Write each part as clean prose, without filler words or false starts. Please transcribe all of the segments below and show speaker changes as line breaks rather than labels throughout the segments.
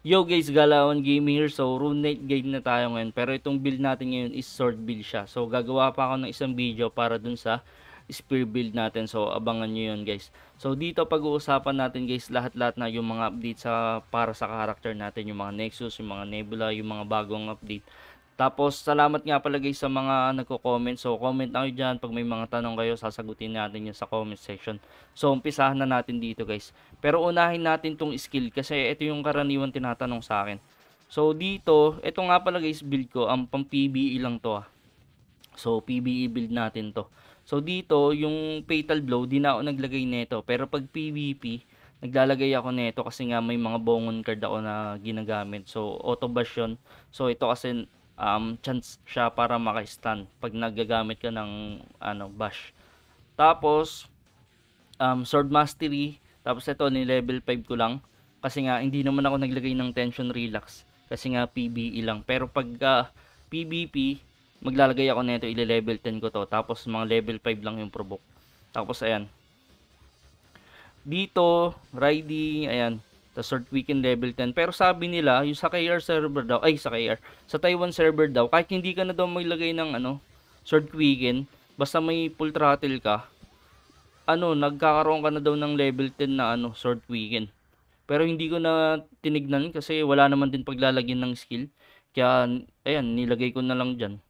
Yo guys, Galawan Gaming here. So, Rune Knight guide na tayo ngayon. Pero itong build natin ngayon is sword build siya. So, gagawa pa ako ng isang video para dun sa spear build natin. So, abangan nyo yun guys. So, dito pag-uusapan natin guys lahat-lahat na yung mga update para sa character natin. Yung mga Nexus, yung mga Nebula, yung mga bagong update. Tapos, salamat nga pala guys sa mga nagko-comment. So, comment na kayo dyan. Pag may mga tanong kayo, sasagutin natin yun sa comment section. So, umpisahan na natin dito guys. Pero unahin natin tong skill kasi ito yung karaniwan tinatanong sa akin. So, dito, ito nga pala guys build ko. Ang pang PBE lang to ah. So, PBE build natin to. So, dito, yung Fatal Blow, di na ako naglagay nito. Pero pag PVP, naglalagay ako nito kasi nga may mga bongon card ako na ginagamit. So, auto bash yun. So, ito kasi chance siya para maka-stun pag nagagamit ka ng bash. Tapos sword mastery, tapos ito ni level 5 ko lang kasi nga hindi naman ako naglagay ng tension relax kasi nga PBE lang. Pero pag PVP, maglalagay ako nito, ile-level 10 ko to. Tapos mga level 5 lang yung provoke. Tapos ayan. Dito, riding, ayan. The Sword Weekend level 10. Pero sabi nila, yung sa KR server daw, ay sa KR, sa Taiwan server daw, kahit hindi ka na daw maglagay ng Sword Weekend, basta may full throttle ka, nagkakaroon ka na daw ng level 10 na Sword Weekend. Pero hindi ko na tinignan kasi wala naman din paglalagyan ng skill. Kaya, ayan, nilagay ko na lang dyan.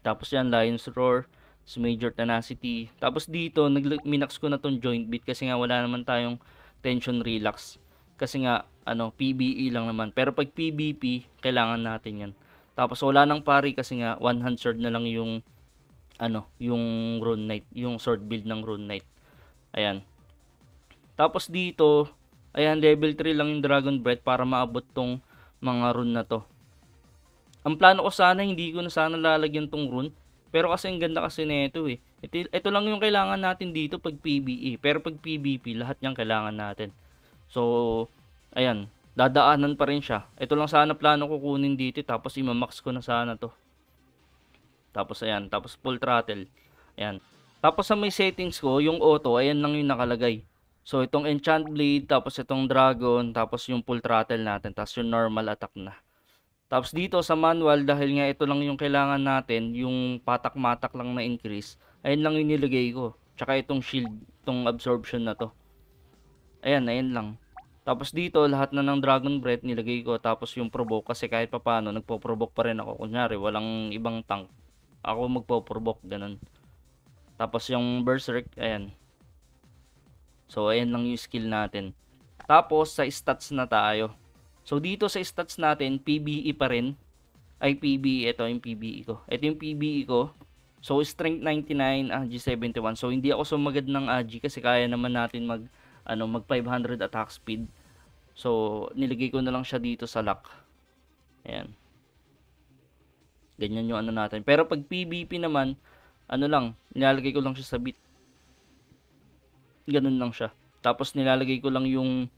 Tapos yan, Lion's Roar, Major Tenacity. Tapos dito, minax ko na tong joint beat kasi nga wala naman tayong tension relax. Kasi nga, PBE lang naman. Pero pag PBP, kailangan natin yan. Tapos wala nang pari kasi nga, one hand sword na lang yung, yung Rune Knight. Yung sword build ng Rune Knight. Ayan. Tapos dito, ayan, level 3 lang yung Dragon Breath para maabot tong mga rune na to. Ang plano ko sana, hindi ko na sana lalagyan tong rune. Pero kasi ang ganda kasi nito eh. Ito lang yung kailangan natin dito pag PBE. Pero pag PBP, lahat yung kailangan natin. So, ayan, dadaanan pa rin siya. Ito lang sana plano ko kunin dito, tapos imamax ko na sana to. Tapos ayan, tapos full throttle. Ayan. Tapos sa may settings ko, yung auto, ayan lang yung nakalagay. So, itong enchant blade, tapos itong dragon, tapos yung full throttle natin, tapos yung normal attack na. Tapos dito sa manual, dahil nga ito lang yung kailangan natin, yung patak-matak lang na increase, ayan lang yung nilagay ko. Tsaka itong shield, itong absorption na to. Ayan, ayan lang. Tapos dito, lahat na ng Dragon Breath nilagay ko. Tapos yung provoke, kasi kahit papano, nagpo-provoke pa rin ako. Kunyari, walang ibang tank. Ako magpo-provoke, ganun. Tapos yung Berserk, ayan. So, ayan lang yung skill natin. Tapos, sa stats na tayo. So, dito sa stats natin, PBE pa rin. Ay, PBE, ito yung PBE ko. Ito yung PBE ko. So, strength 99, AG 71. So, hindi ako sumagad ng AG kasi kaya naman natin mag 500 attack speed. So, nilagay ko na lang siya dito sa lock. Ayan. Ganyan yung natin. Pero pag PVP naman, nilalagay ko lang siya sa bit. Ganun lang siya. Tapos nilalagay ko lang yung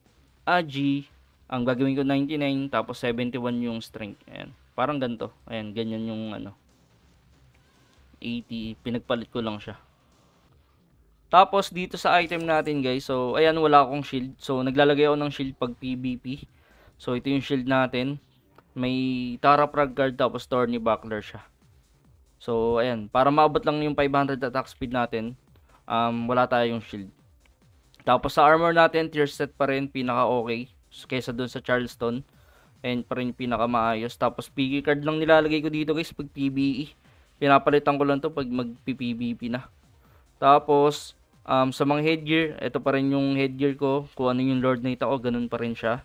AG. Ang gagawin ko 99, tapos 71 yung strength. Ayan. Parang ganito. Ayan, ganyan yung 80. Pinagpalit ko lang siya. Tapos dito sa item natin guys, so ayan, wala akong shield. So naglalagay ako ng shield pag PVP. So ito yung shield natin. May Tara Frag card, tapos Thorny Buckler siya. So ayan, para maabot lang yung 500 attack speed natin, wala tayong shield. Tapos sa armor natin, tier set pa rin, pinaka okay kaysa dun sa Charleston. And pa rin pinaka maayos. Tapos PG card lang nilalagay ko dito guys pag PBE. Pinapalitan ko lang to pag mag-PVP na. Tapos sa mga headgear, ito pa rin yung headgear ko. Kung ano yung Lord Knight ako, ganun pa rin siya.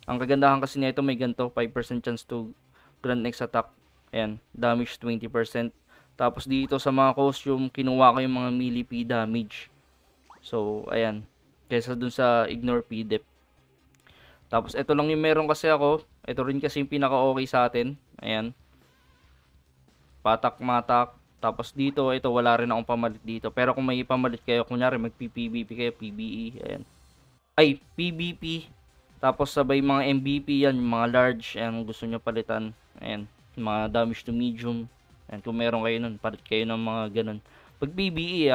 Ang kagandahan kasi nito, may ganito, 5% chance to grant next attack. Ayan, damage 20%. Tapos dito sa mga costume, kinuha ko yung mga melee P damage. So, ayan. Kesa dun sa ignore P-dep. Tapos ito lang yung meron kasi ako. Ito rin kasi yung pinaka-okay sa atin. Ayan. Patak-matak. Tapos dito, ito wala rin akong pamalit dito. Pero kung may pamalit kayo, kunyari mag-PVP kayo, PBE, ayan. Ay, PVP. Tapos sabay mga MVP yan, mga large, ayan, gusto nyo palitan. Ayan, mga damage to medium. Ayan, kung meron kayo nun, palit kayo ng mga ganun. Pag PBE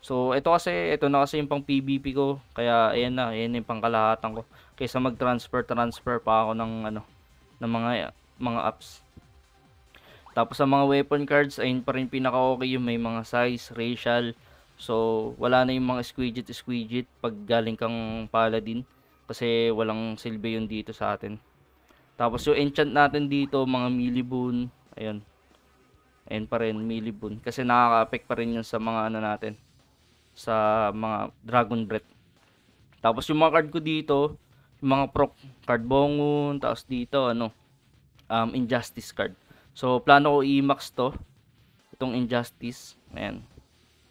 So, ito na kasi yung pang PvP ko. Kaya, ayan yung pangkalahatan ko. Kaysa transfer pa ako ng, ng mga apps. Tapos, sa mga weapon cards, ayun pa rin pinaka-okay yung may mga size, racial. So, wala na yung mga squidget pag galing kang paladin. Kasi, walang silbi yun dito sa atin. Tapos, yung enchant natin dito, mga millibone. Ayun. Ayun pa rin, millibone. Kasi nakaka-affect pa rin yun sa mga natin. Sa mga dragon breath. Tapos yung mga card ko dito, yung mga proc card bongon, tapos dito injustice card. So plano ko i-max to, itong injustice. Ayan.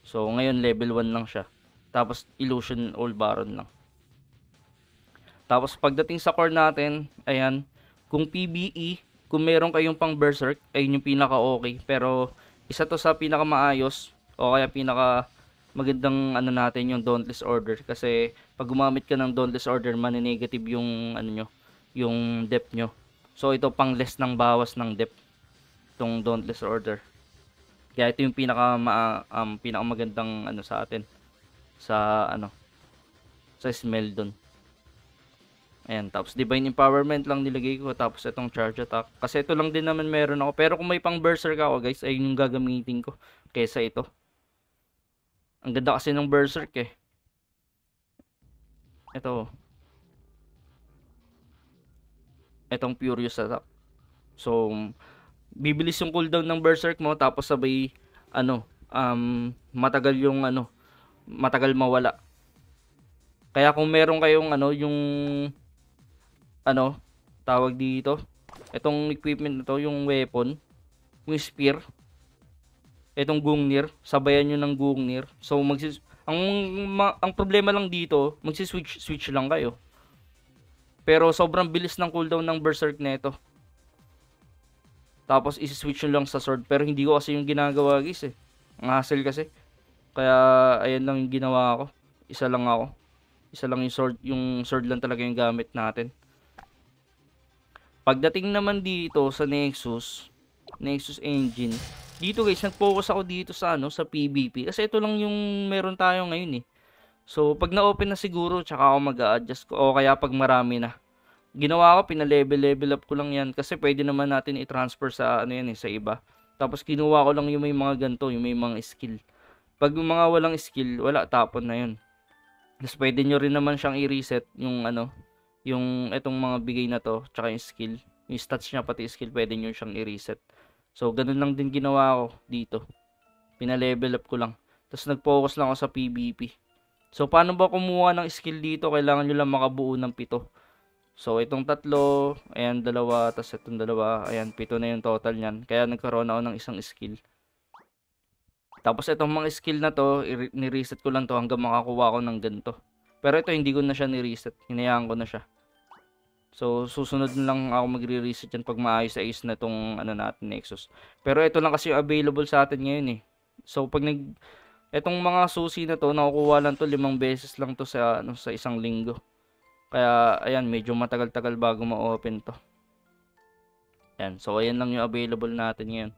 So ngayon level 1 lang siya. Tapos illusion all baron lang. Tapos pagdating sa core natin, ayan, kung PBE, kung meron kayong pang berserk, ayun yung pinaka okay. Pero isa to sa pinaka maayos o kaya pinaka magandang natin yung Dauntless Order kasi pag gumamit ka ng Dauntless Order maninegative yung nyo, yung depth nyo. So ito pang less ng bawas ng depth itong Dauntless Order. Kaya ito yung pinaka magandang sa atin sa sa Smeldon. Ayan, tapos Divine Empowerment lang nilagay ko tapos itong Charge Attack. Kasi ito lang din naman meron ako. Pero kung may pang Berserk ako guys, ayun yung gagamitin ko kaysa ito. Ang ganda kasi ng Berserk eh. Ito. Itong Furious Attack. So, bibilis yung cooldown ng Berserk mo tapos sabay matagal yung matagal mawala. Kaya kung meron kayong yung tawag dito, itong equipment na to, yung weapon, yung spear, itong Gungnir, sabayan nyo ng Gungnir. So ang problema lang dito, switch lang kayo. Pero sobrang bilis ng cooldown ng Berserk nito. Tapos isi-switch nyo lang sa sword, pero hindi ko kasi yung ginagawa guys eh. Ang hassle kasi. Kaya ayan lang yung ginawa ko. Isa lang ako. Isa lang yung sword lang talaga yung gamit natin. Pagdating naman dito sa Nexus engine, dito guys, nag-focus ako dito sa sa PvP kasi ito lang yung meron tayo ngayon eh. So pag na-open na siguro, tsaka ako mag-a-adjust ko o kaya pag marami na. Ginawa ko, pina-level up ko lang yan kasi pwede naman natin i-transfer sa sa iba. Tapos kinuha ko lang yung may mga ganto, yung may mga skill. Pag yung mga walang skill, wala, tapon na yun. Tapos pwede nyo rin naman siyang i-reset yung yung itong mga bigay na to, tsaka yung skill, yung stats niya pati skill, pwede nyo siyang i-reset. So ganun lang din ginawa ko dito. Pina-level up ko lang. Tapos nag-focus lang ako sa PvP. So paano ba kumuha ng skill dito? Kailangan nyo lang makabuo ng 7. So itong 3, ayan 2, tapos itong 2, ayan 7 na yung total niyan. Kaya nagkaroon ako ng isang skill. Tapos itong mga skill na to, ni-reset ko lang to hanggang makakuha ko ng ganito. Pero ito hindi ko na siya ni-reset, hinayaan ko na siya. So susunod na lang ako magre-reset yan pag maayos na itong natin Nexus. Pero ito lang kasi yung available sa atin ngayon eh. So pag itong mga susi na to, nakukuha lang to 5 beses lang to sa sa isang linggo. Kaya ayan, medyo matagal-tagal bago ma-open to. Ayan, so ayan lang yung available natin ngayon.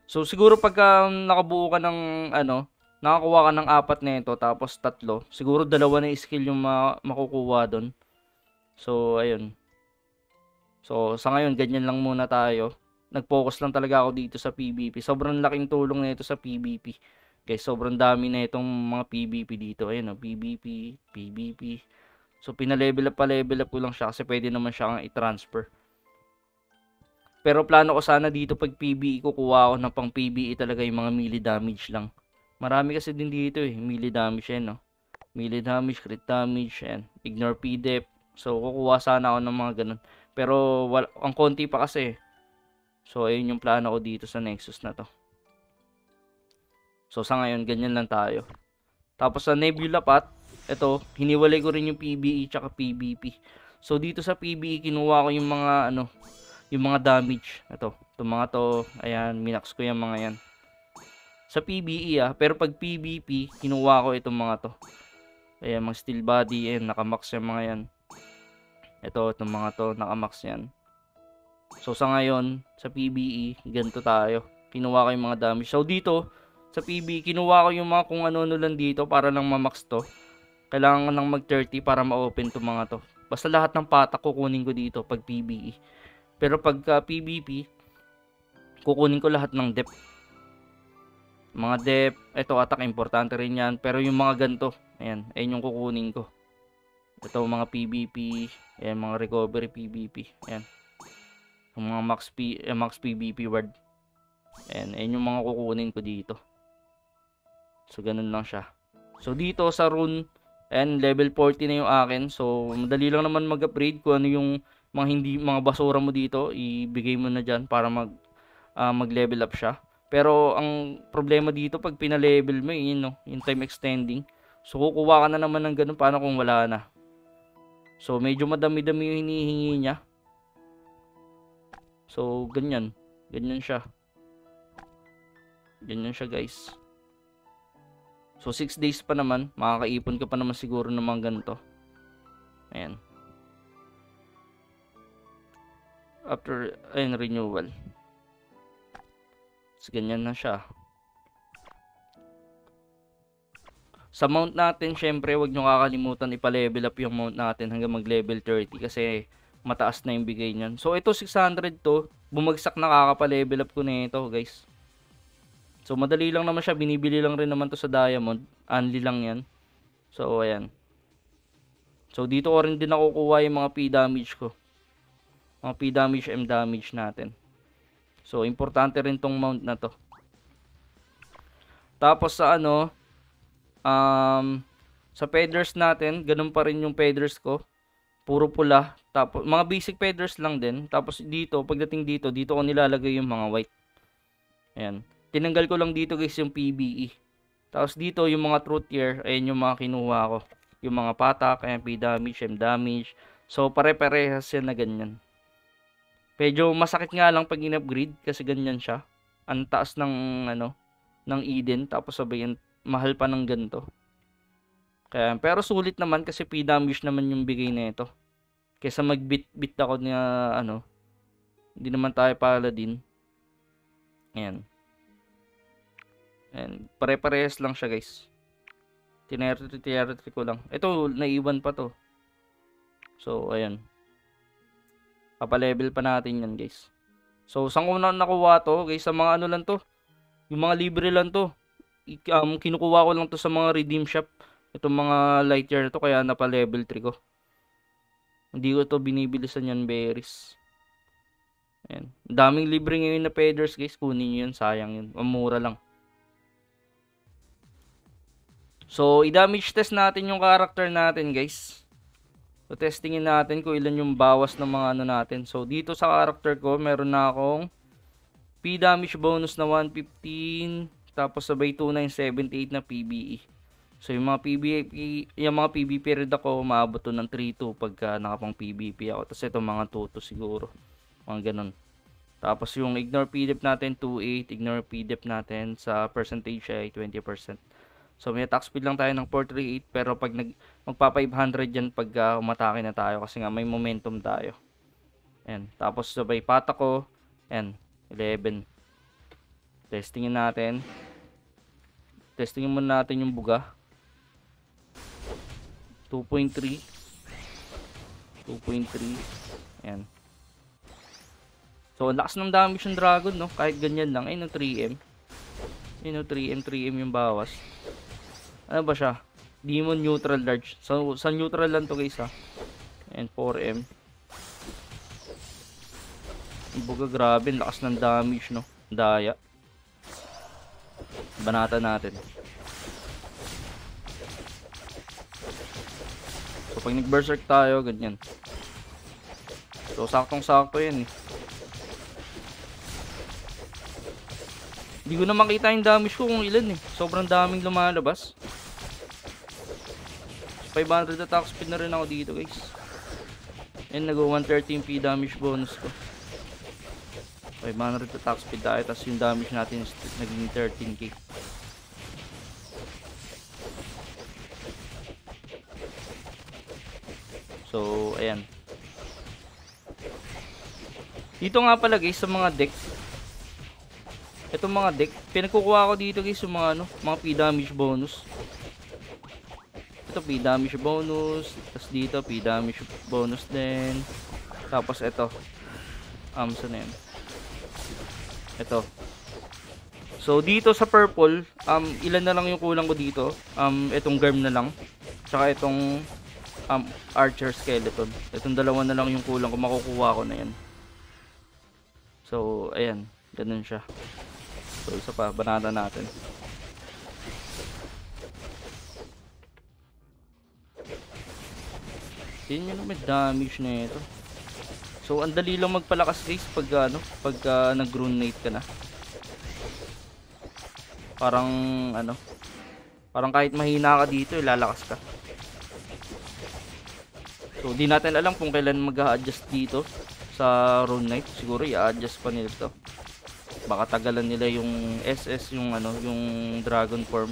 So siguro pagka nakabuo ka ng nakakuha ka ng 4 nito tapos 3, siguro 2 na skill yung makukuha doon. So ayun. So sa ngayon ganyan lang muna tayo. Nag-focus lang talaga ako dito sa PvP. Sobrang laking tulong nito sa PvP. Guys, sobrang dami na itong mga PvP dito. Ayun, PvP, PvP. So pina-level up ko lang siya kasi pwede naman siya i-transfer. Pero plano ko sana dito pag PBE kukuha ako ng pang PBE talaga yung mga melee damage lang. Marami kasi din dito eh, melee damage yan, no. Melee damage, crit damage, yan. Ignore PDEP. So kukuha sana ako ng mga ganun. Pero ang konti pa kasi. So ayun yung plano ko dito sa Nexus na to. So sa ngayon ganyan lang tayo. Tapos sa Nebula Path, ito, hiniwalay ko rin yung PBE tsaka PvP. So dito sa PBE kinuha ko yung mga yung mga damage. Itong mga to, ayan, minax ko yung mga yan. Sa PBE pero pag PvP, kinuha ko itong mga to. Ayan, mga steel body, and nakamax yung mga yan. Itong mga to, nakamax yan. So sa ngayon, sa PBE, ganito tayo. Kinuha ko yung mga damage. So dito, sa PB, kinuha ko yung mga kung ano-ano lang dito para lang ma-max to. Kailangan lang mag-30 para ma-open to mga to. Basta lahat ng patak kukunin ko dito pag PBE. Pero pagka PBP, kukunin ko lahat ng depth. Mga depth, ito attack, importante rin yan. Pero yung mga ganito, ayan, ayun yung kukunin ko. Ito mga PBP, ayan, mga recovery PBP, ayan. Yung mga max PBP word. Ayan, ayun yung mga kukunin ko dito. So, ganun lang siya. So, dito sa rune, ayan, level 40 na yung akin. So, madali lang naman mag-upgrade kung ano yung mga basura mo dito. Ibigay mo na dyan para mag-level up siya. Pero, ang problema dito, pag pina-level mo, yun, no, yung time extending. So, kukuha ka na naman ng ganun. Paano kung wala na? So, medyo madami-dami yung hinihingi niya. So, ganyan. Ganyan siya. Ganyan siya, guys. So, 6 days pa naman. Makakaipon ka pa naman siguro ng mga ganito. Ayan. After, ayun, renewal. So, ganyan na siya. Sa mount natin, syempre, wag nyo kakalimutan ipa-level up yung mount natin hanggang mag-level 30 kasi mataas na yung bigay niyan. So, ito 600 to. Bumagsak na kakapa-level up ko na ito, guys. So, madali lang naman siya. Binibili lang rin naman to sa Diamond. Only lang yan. So, ayan. So, dito ko rin din nakukuha yung mga P-damage ko. Mga P-damage, M-damage natin. So, importante rin tong mount na to. Tapos, sa sa feathers natin, ganun pa rin yung feathers ko. Puro pula. Tapos, mga basic feathers lang din. Tapos, dito, pagdating dito ko nilalagay yung mga white. Ayan. Tinanggal ko lang dito guys yung PBE. Tapos dito yung mga truth tier, ayan yung mga kinuha ko. Yung mga patak, ayan, P damage, M damage. So pare-parehas yan na ganyan. Medyo masakit nga lang pag in-upgrade kasi ganyan siya. Ang taas ng ng Eden, tapos sabayan mahal pa ng ganito. Kaya pero sulit naman kasi P damage naman yung bigay nito. Kaysa mag-bit ako na hindi naman tayo paladin. Ayan. And pare-parehas lang siya guys. Tinertri ko lang. Ito naiwan pa to. So ayan. Papa-level pa natin yan guys. So saan ko na nakuha to guys? Sa mga lang to. Yung mga libre lang to. Kinukuha ko lang to sa mga redeem shop. Itong mga light year na to kaya napa-level 3 ko. Hindi ko to binibilisan yan berries. Ayan. Daming libre ngayon na feathers guys. Kunin nyo yun. Sayang yun. Mura lang. So, i-damage test natin yung character natin, guys. So, testingin natin kung ilan yung bawas ng mga natin. So, dito sa character ko, meron na akong P damage bonus na 115, tapos sabay 2978 na PBE. So, yung mga PBP red ako, maabot to ng 3-2 pagka nakapang PBP ako. Tapos ito mga 2-2 siguro. Mga ganun. Tapos yung ignore PDEP natin 2.8, ignore PDEP natin sa percentage ay 20%. So may attack speed lang tayo ng 438 pero pag magpa 500 yan pag umatake na tayo kasi nga may momentum tayo. Ayan. Tapos sabay patak ko. Ayan. 11. Testingin natin. Testingin muna natin yung buga. 2.3. 2.3. Ayan. So ang lakas ng damage ng dragon no. Kahit ganyan lang. Ayun 3M. Ayun 3M yung bawas. Ano ba siya? Demon neutral large. So, sa neutral lang to guys ha. And 4M. Buga grabe. Lakas ng damage no. Daya. Banata natin. So, pag nag-berserk tayo, ganyan. So, saktong-sakto yan eh. Hindi ko na makita yung damage ko kung ilan eh. Sobrang daming lumalabas. 500 attack speed na rin ako dito guys. And nag 113 P damage bonus ko. 500 attack speed tayo. Tapos yung damage natin naging 13k. So ayan. Dito nga pala guys sa mga deck. Itong mga deck, pinagkukuha ko dito guys yung mga ano, mga P-damage bonus. Ito P-damage bonus, tapos dito P-damage bonus din. Tapos ito. Saan na yan? Ito. So dito sa purple, ilan na lang yung kulang ko dito? Itong Garm na lang. Tsaka itong Archer Skeleton. Itong dalawa na lang yung kulang ko, makukuha ko na yan. So ayan, ganun siya. So isa pa, banata natin. Tingnan nyo naman damage na ito. So ang dali lang magpalakas guys pag ano, pag nag-runate ka na. Parang ano, parang kahit mahina ka dito, lalakas ka. So di natin alam kung kailan mag-a-adjust dito sa Rune Knight. Siguro i-adjust pa nila to. Baka tagalan nila yung SS, yung ano, yung dragon form.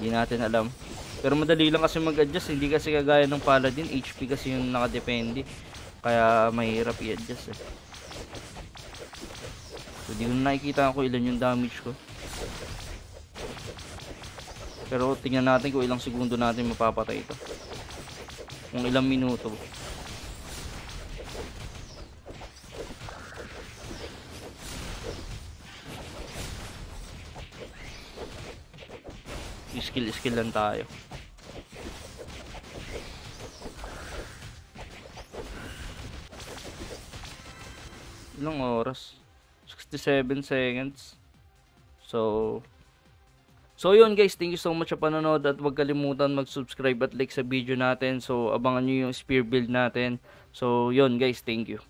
Di natin alam. Pero madali lang kasi mag-adjust, hindi kasi kagaya ng Paladin, HP kasi yung nakadepende. Kaya mahirap i-adjust eh. So di ko na nakikita ko ilan yung damage ko. Pero tingnan natin kung ilang segundo natin mapapatay ito. Kung ilang minuto. Skill lang tayo. Ilang oras? 67 seconds. So yun guys, thank you so much sa panonood at huwag kalimutan mag-subscribe at like sa video natin. So abangan nyo yung spear build natin. So yun guys, thank you.